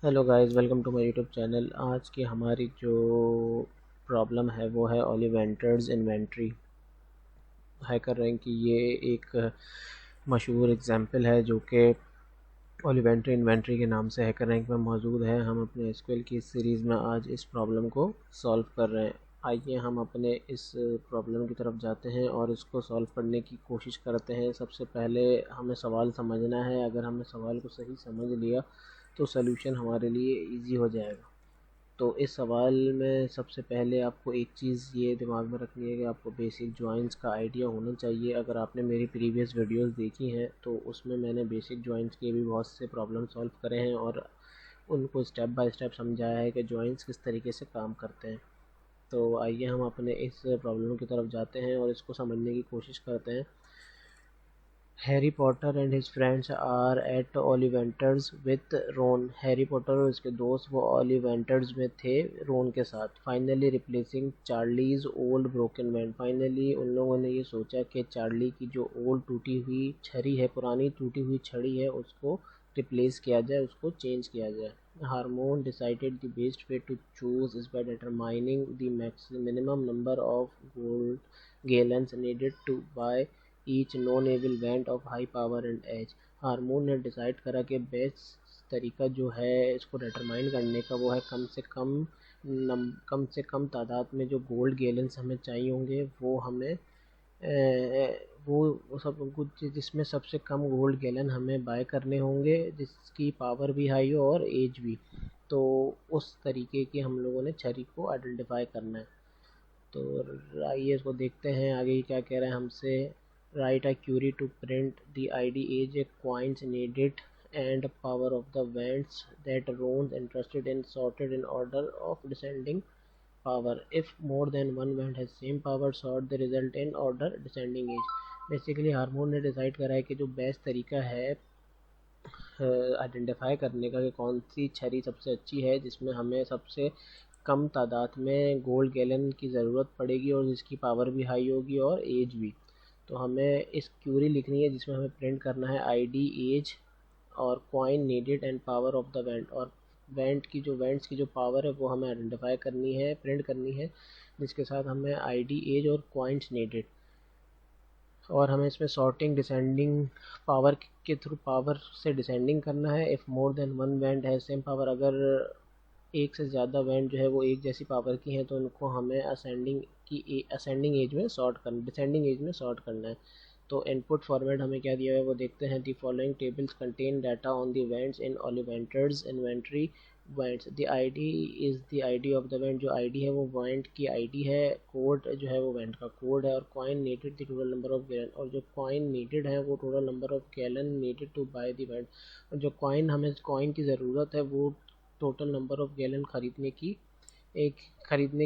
Hello guys, welcome to my YouTube channel. आज की हमारी जो प्रॉब्लम है वो है ओलिवेंटर्स इन्वेंट्री। हैकर रैंक की ये एक मशहूर एग्जांपल है जो कि ओलिवेंट्री इन्वेंट्री के नाम से हैकर रैंक में मौजूद है। हम अपने एसक्यूएल की इस सीरीज़ में आज इस प्रॉब्लम को सॉल्व कर रहे हैं। आइए हम अपने इस प्रॉब्लम की तरफ जाते हैं और इसको सॉल्व करने की कोशिश करते हैं। सबसे पहले हमें सवाल समझना है। अगर हमने सवाल को सही समझ लिया तो सॉल्यूशन हमारे लिए इजी हो जाएगा। तो इस सवाल में सबसे पहले आपको एक चीज़ ये दिमाग में रखनी है कि आपको बेसिक जॉइंट्स का आइडिया होना चाहिए। अगर आपने मेरी प्रीवियस वीडियोस देखी हैं तो उसमें मैंने बेसिक जॉइंट्स के भी बहुत से प्रॉब्लम सॉल्व करे हैं और उनको स्टेप बाय स्टेप समझाया है कि जॉइंट्स किस तरीके से काम करते हैं। तो आइए हम अपने इस प्रॉब्लम की तरफ जाते हैं और इसको समझने की कोशिश करते हैं। Harry Potter and his friends are at Ollivanders with Ron. Harry Potter और उसके दोस्त वो ओलिवेंटर्स में थे रोन के साथ। Finally replacing Charlie's old broken band. Finally उन लोगों ने ये सोचा कि चार्ली की जो ओल्ड टूटी हुई छड़ी है, पुरानी टूटी हुई छड़ी है, उसको रिप्लेस किया जाए, उसको चेंज किया जाए। Hermione decided the best way to choose is by determining the minimum number of gold galleons needed to buy each non evil wand of high power and age. Hermione ने decide करा कि best तरीका जो है इसको determine करने का वो है कम से कम तादाद में जो गोल्ड गैलन्स हमें चाहिए होंगे वो हमें वो सब कुछ जिसमें सबसे कम गोल्ड गैलन हमें बाय करने होंगे, जिसकी पावर भी हाई हो और एज भी। तो उस तरीके की हम लोगों ने छरी को आइडेंटिफाई करना है। तो आइए इसको देखते हैं आगे क्या कह रहे हैं हमसे। Write a query to print the ID as a coins needed and power of the vents that runs interested in sorted in order of descending power. If more than one vent has same power sort the result in order descending age. Basically hormone ने decide करा है कि जो best तरीका है identify करने का कि कौन सी छरी सबसे अच्छी है जिसमें हमें सबसे कम तादाद में गोल्ड गैलन की ज़रूरत पड़ेगी और जिसकी पावर भी हाई होगी और एज भी। तो हमें इस क्यूरी लिखनी है जिसमें हमें प्रिंट करना है आईडी एज और coin needed and power of the wand. और वेंट्स की जो पावर है वो हमें आइडेंटिफाई करनी है, प्रिंट करनी है, जिसके साथ हमें आईडी एज और कॉइन्स नीडेड। और हमें इसमें सॉर्टिंग डिसेंडिंग पावर के थ्रू पावर से डिसेंडिंग करना है। If more than one went है सेम पावर, अगर एक से ज़्यादा वेंट जो है वो एक जैसी पावर की हैं तो उनको हमें असेंडिंग एज में सॉर्ट करना, डिसेंडिंग एज में सॉर्ट करना है। तो इनपुट फॉर्मेट हमें क्या दिया है वो देखते हैं। The following tables contain data on the wands in Ollivanders inventory wands. The ID is the ID of the wand. जो आईडी है वो वेंट की आईडी है, कोड जो है वो वेंट का कोड है, और coin needed the total number of galleon. और जो कॉइन नीडेड है वो total number of galleon needed to buy the wand. और जो कॉइन हमें कॉइन की ज़रूरत है वो टोटल नंबर ऑफ गैलन खरीदने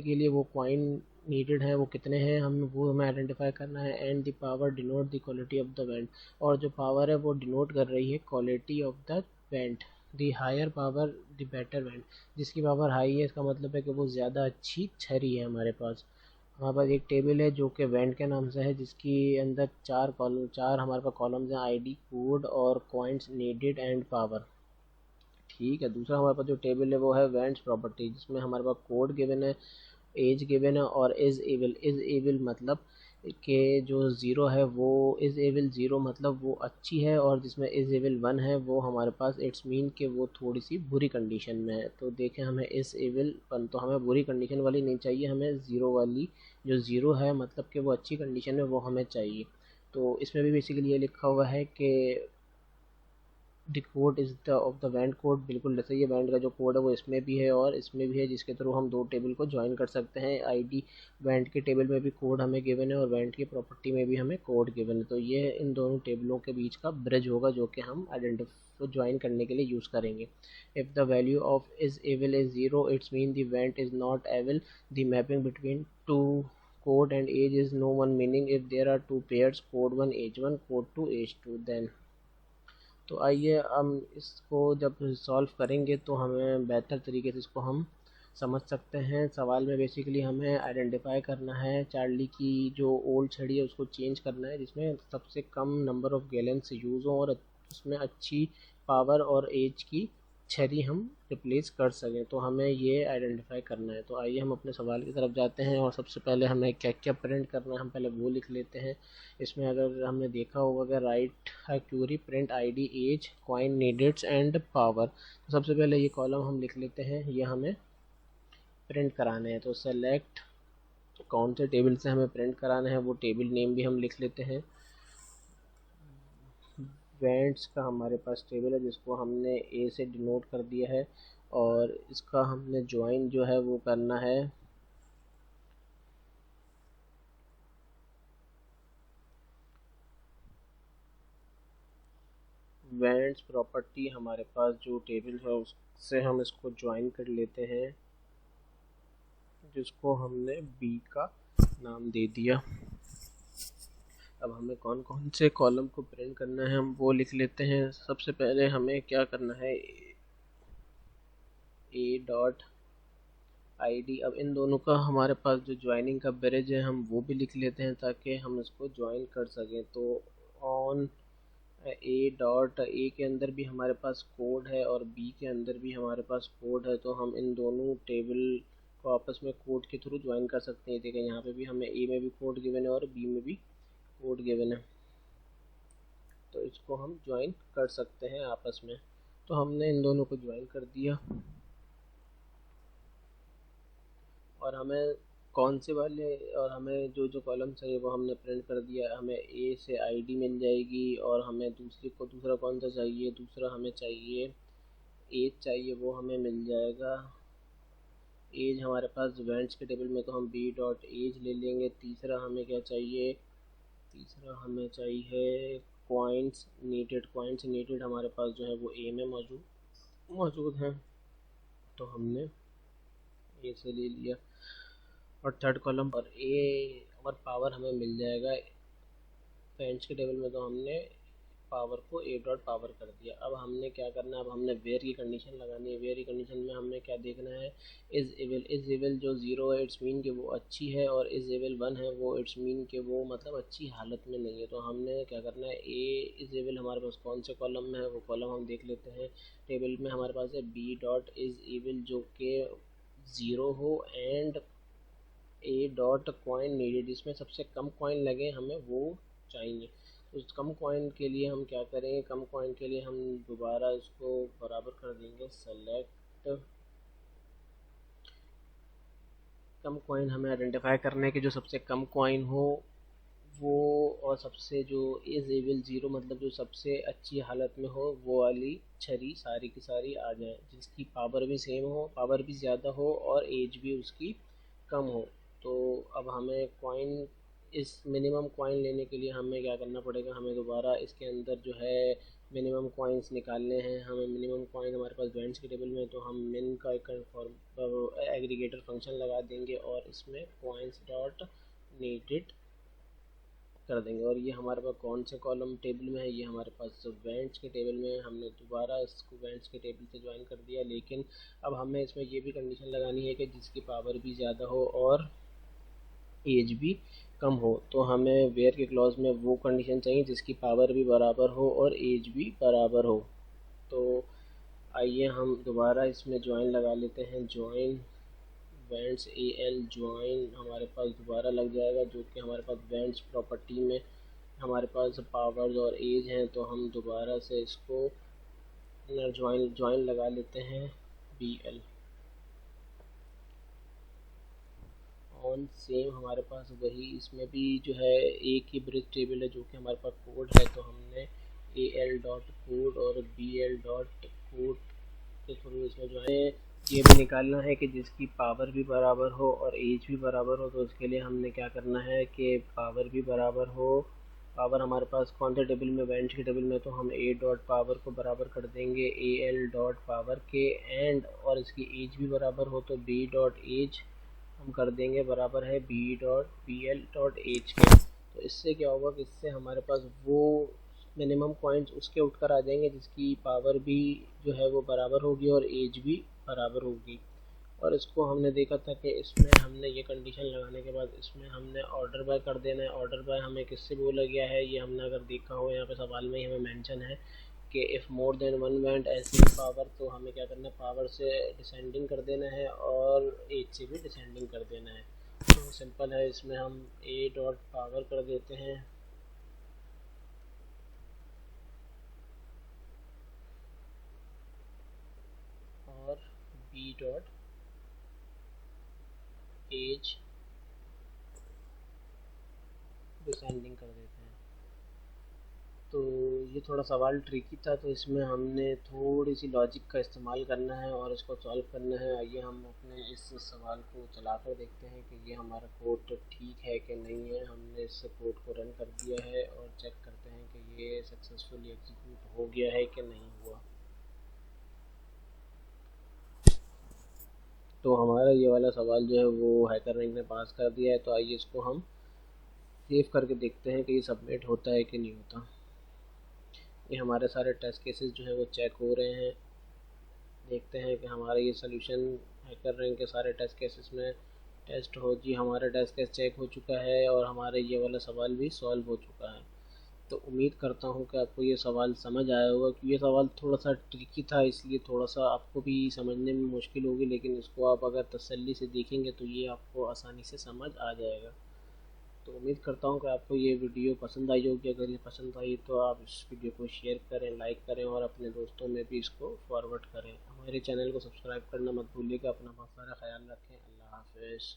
के लिए वो कॉइन नीडेड है वो कितने हैं हमें आइडेंटिफाई करना है। And the power denote the quality of the wand. और जो पावर है वो डिनोट कर रही है quality of the wand. The higher power the better wand. जिसकी पावर हाई है इसका मतलब है कि वो ज़्यादा अच्छी छरी है। हमारे पास एक टेबल है जो कि वेंट के नाम से है, जिसकी अंदर चार हमारे पास कॉलम्स हैं, आईडी, कोड और कॉइन्स नीडेड एंड पावर। ठीक है, दूसरा हमारे पास जो टेबल है वो है वेंट्स प्रॉपर्टी, जिसमें हमारे पास कोड गिवन है, एज गिवन है और इज़ एविल मतलब कि जो ज़ीरो है वो इज़ एविल ज़ीरो मतलब वो अच्छी है, और जिसमें इज़ एविल वन है वो हमारे पास इट्स मीन कि वो थोड़ी सी बुरी कंडीशन में है। तो देखें हमें इज़ एविल वन तो हमें बुरी कंडीशन वाली नहीं चाहिए, हमें ज़ीरो वाली, जो ज़ीरो है मतलब कि वो अच्छी कंडीशन में, वो हमें चाहिए। तो इसमें भी बेसिकली ये लिखा हुआ है कि the code is the of the band code. बिल्कुल जैसे ये बैंड का जो कोड है वो इसमें भी है और इसमें भी है, जिसके थ्रू हम दो टेबल को ज्वाइन कर सकते हैं। आईडी बैंड के टेबल में भी कोड हमें गिवन है और बैंड की प्रॉपर्टी में भी हमें कोड गिवन है। तो ये इन दोनों टेबलों के बीच का ब्रिज होगा जो कि हम आइडेंटिफाई ज्वाइन करने के लिए यूज़ करेंगे। If the value of is evil is zero it's mean the wand is not evil. The mapping between two code and age is no one, meaning if there are two pairs code 1 age 1 code 2 age 2 then। तो आइए हम इसको जब solve करेंगे तो हमें बेहतर तरीके से इसको हम समझ सकते हैं। सवाल में बेसिकली हमें आइडेंटिफाई करना है चार्ली की जो ओल्ड छड़ी है उसको चेंज करना है जिसमें सबसे कम नंबर ऑफ गैलन से यूज़ हो और उसमें अच्छी पावर और एज की छरी हम रिप्लेस कर सकें, तो हमें ये आइडेंटिफाई करना है। तो आइए हम अपने सवाल की तरफ जाते हैं और सबसे पहले हमें क्या क्या प्रिंट करना है हम पहले वो लिख लेते हैं। इसमें अगर हमने देखा होगा कि write a query print ID age coin needed and power, तो सबसे पहले ये कॉलम हम लिख लेते हैं, ये हमें प्रिंट कराने हैं। तो सेलेक्ट कौन से टेबल से हमें प्रिंट कराना है, वो टेबल नेम भी हम लिख लेते हैं। इवेंट्स का हमारे पास टेबल है जिसको हमने ए से डिनोट कर दिया है, और इसका हमने ज्वाइन जो है वो करना है इवेंट्स प्रॉपर्टी, हमारे पास जो टेबल है उससे हम इसको ज्वाइन कर लेते हैं, जिसको हमने बी का नाम दे दिया। अब हमें कौन कौन से कॉलम को प्रिंट करना है हम वो लिख लेते हैं। सबसे पहले हमें क्या करना है, ए डॉट आईडी। अब इन दोनों का हमारे पास जो ज्वाइनिंग का ब्रिज है हम वो भी लिख लेते हैं ताकि हम इसको ज्वाइन कर सकें। तो ऑन ए डॉट ए के अंदर भी हमारे पास कोड है और बी के अंदर भी हमारे पास कोड है, तो हम इन दोनों टेबल को आपस में कोड के थ्रू ज्वाइन कर सकते हैं। देखिए यहाँ पे भी हमें ए में भी कोड गिवन है और बी में भी कोड गिवन है, तो इसको हम ज्वाइन कर सकते हैं आपस में। तो हमने इन दोनों को ज्वाइन कर दिया, और हमें कौन से वाले और हमें जो जो कॉलम चाहिए वो हमने प्रिंट कर दिया। हमें ए से आईडी मिल जाएगी, और हमें दूसरा कौन सा चाहिए, दूसरा हमें चाहिए एज चाहिए, वो हमें मिल जाएगा। एज हमारे पास इवेंट्स के टेबल में तो हम बी डॉट एज ले लेंगे। तीसरा हमें क्या चाहिए, तीसरा हमें चाहिए कॉइन्स नीडेड। कॉइन्स नीडेड हमारे पास जो है वो ए में मौजूद हैं, तो हमने ए से ले लिया। और थर्ड कॉलम पर ए और पावर हमें मिल जाएगा। इवेंट्स के टेबल में तो हमने पावर को ए डॉट पावर कर दिया। अब हमने क्या करना है, अब हमने वेयर की कंडीशन लगानी है। वेयर की कंडीशन में हमने क्या देखना है, इज एवल जो 0 है इट्स मीन कि वो अच्छी है, और इज एवल 1 है वो इट्स मीन कि वो मतलब अच्छी हालत में नहीं है। तो हमने क्या करना है, ए इज एवल हमारे पास कौन से कॉलम में है वो कॉलम हम देख लेते हैं। टेबल में हमारे पास है बी डॉट इज एवल जो कि 0 हो, and A dot coin needed, इसमें सबसे कम कॉइन लगे हमें वो चाहिए। उस कम कॉइन के लिए हम क्या करेंगे, कम कॉइन के लिए हम दोबारा इसको बराबर कर देंगे। सेलेक्ट कम कॉइन हमें आइडेंटिफाई करने के जो सबसे कम कॉइन हो वो, और सबसे जो इज एवल 0 मतलब जो सबसे अच्छी हालत में हो वो वाली छरी सारी की सारी आ जाए, जिसकी पावर भी सेम हो, पावर भी ज़्यादा हो और एज भी उसकी कम हो। तो अब हमें कॉइन इस मिनिमम कॉइन लेने के लिए हमें क्या करना पड़ेगा, हमें दोबारा इसके अंदर जो है मिनिमम कॉइन्स निकालने हैं। हमें मिनिमम कॉइन हमारे पास इवेंट्स के टेबल में, तो हम मिन का एक एग्रीगेटर फंक्शन लगा देंगे और इसमें कॉइन्स डॉट नीडेड कर देंगे। और ये हमारे पास कौन से कॉलम टेबल में है, ये हमारे पास इवेंट्स के टेबल में है। हमने दोबारा इसको इवेंट्स के टेबल से ज्वाइन कर दिया, लेकिन अब हमें इसमें ये भी कंडीशन लगानी है कि जिसकी पावर भी ज़्यादा हो और एज भी कम हो। तो हमें वेयर के क्लॉज में वो कंडीशन चाहिए जिसकी पावर भी बराबर हो और एज भी बराबर हो। तो आइए हम दोबारा इसमें ज्वाइन लगा लेते हैं। Join events A L join हमारे पास दोबारा लग जाएगा, जो कि हमारे पास इवेंट्स प्रॉपर्टी में हमारे पास पावर्स और एज हैं। तो हम दोबारा से इसको ज्वाइन लगा लेते हैं बी एल ऑन। सेम हमारे पास वही इसमें भी जो है एक ही ब्रिज टेबल है जो कि हमारे पास कोड है, तो हमने ए एल डॉट कोड और बी एल डॉट कोड के थ्रू इसमें जो है ये भी निकालना है कि जिसकी पावर भी बराबर हो और एज भी बराबर हो। तो उसके लिए हमने क्या करना है कि पावर भी बराबर हो। पावर हमारे पास कौन से टेबल में, इवेंट्स के टेबल में, तो हम ए डॉट पावर को बराबर कर देंगे ए एल डॉट पावर के, एंड और इसकी एज भी बराबर हो तो बी डॉट एज हम कर देंगे बराबर है B dot B L dot age के। तो इससे क्या होगा कि इससे हमारे पास वो मिनिमम पॉइंट्स उसके उठकर आ जाएंगे जिसकी पावर भी जो है वो बराबर होगी और एज भी बराबर होगी। और इसको हमने देखा था कि इसमें हमने ये कंडीशन लगाने के बाद इसमें हमने ऑर्डर बाय कर देना है। ऑर्डर बाय हमें किससे बोला गया है, ये हमने अगर देखा हो यहाँ पे सवाल में ही हमें मेंशन है कि if more than one went ऐसी पावर, तो हमें क्या करना है, पावर से डिसेंडिंग कर देना है और एज से भी डिसेंडिंग कर देना है। तो सिंपल है, इसमें हम ए डॉट पावर कर देते हैं और बी डॉट एज डिसेंडिंग कर देते हैं। तो ये थोड़ा सवाल ट्रिकी था, तो इसमें हमने थोड़ी सी लॉजिक का इस्तेमाल करना है और इसको सॉल्व करना है। आइए हम अपने इस सवाल को चला कर देखते हैं कि ये हमारा कोड ठीक है कि नहीं है। हमने इस कोड को रन कर दिया है और चेक करते हैं कि ये सक्सेसफुली एग्जीक्यूट हो गया है कि नहीं हुआ। तो हमारा ये वाला सवाल जो है वो हैकर रैंक ने पास कर दिया है। तो आइए इसको हम सेव करके देखते हैं कि ये सबमिट होता है कि नहीं होता। ये हमारे सारे टेस्ट केसेस जो है वो चेक हो रहे हैं। देखते हैं कि हमारा ये सोल्यूशन हैकर रैंक के सारे टेस्ट केसेस में टेस्ट हो। जी, हमारा टेस्ट केस चेक हो चुका है और हमारा ये वाला सवाल भी सॉल्व हो चुका है। तो उम्मीद करता हूँ कि आपको ये सवाल समझ आया होगा, कि ये सवाल थोड़ा सा ट्रिकी था, इसलिए थोड़ा सा आपको भी समझने में मुश्किल होगी, लेकिन इसको आप अगर तसल्ली से देखेंगे तो ये आपको आसानी से समझ आ जाएगा। तो उम्मीद करता हूँ कि आपको ये वीडियो पसंद आई होगी। अगर ये पसंद आई तो आप इस वीडियो को शेयर करें, लाइक करें और अपने दोस्तों में भी इसको फॉरवर्ड करें। हमारे चैनल को सब्सक्राइब करना मत भूलिएगा। अपना बहुत सारा ख्याल रखें। अल्लाह हाफ़िज़।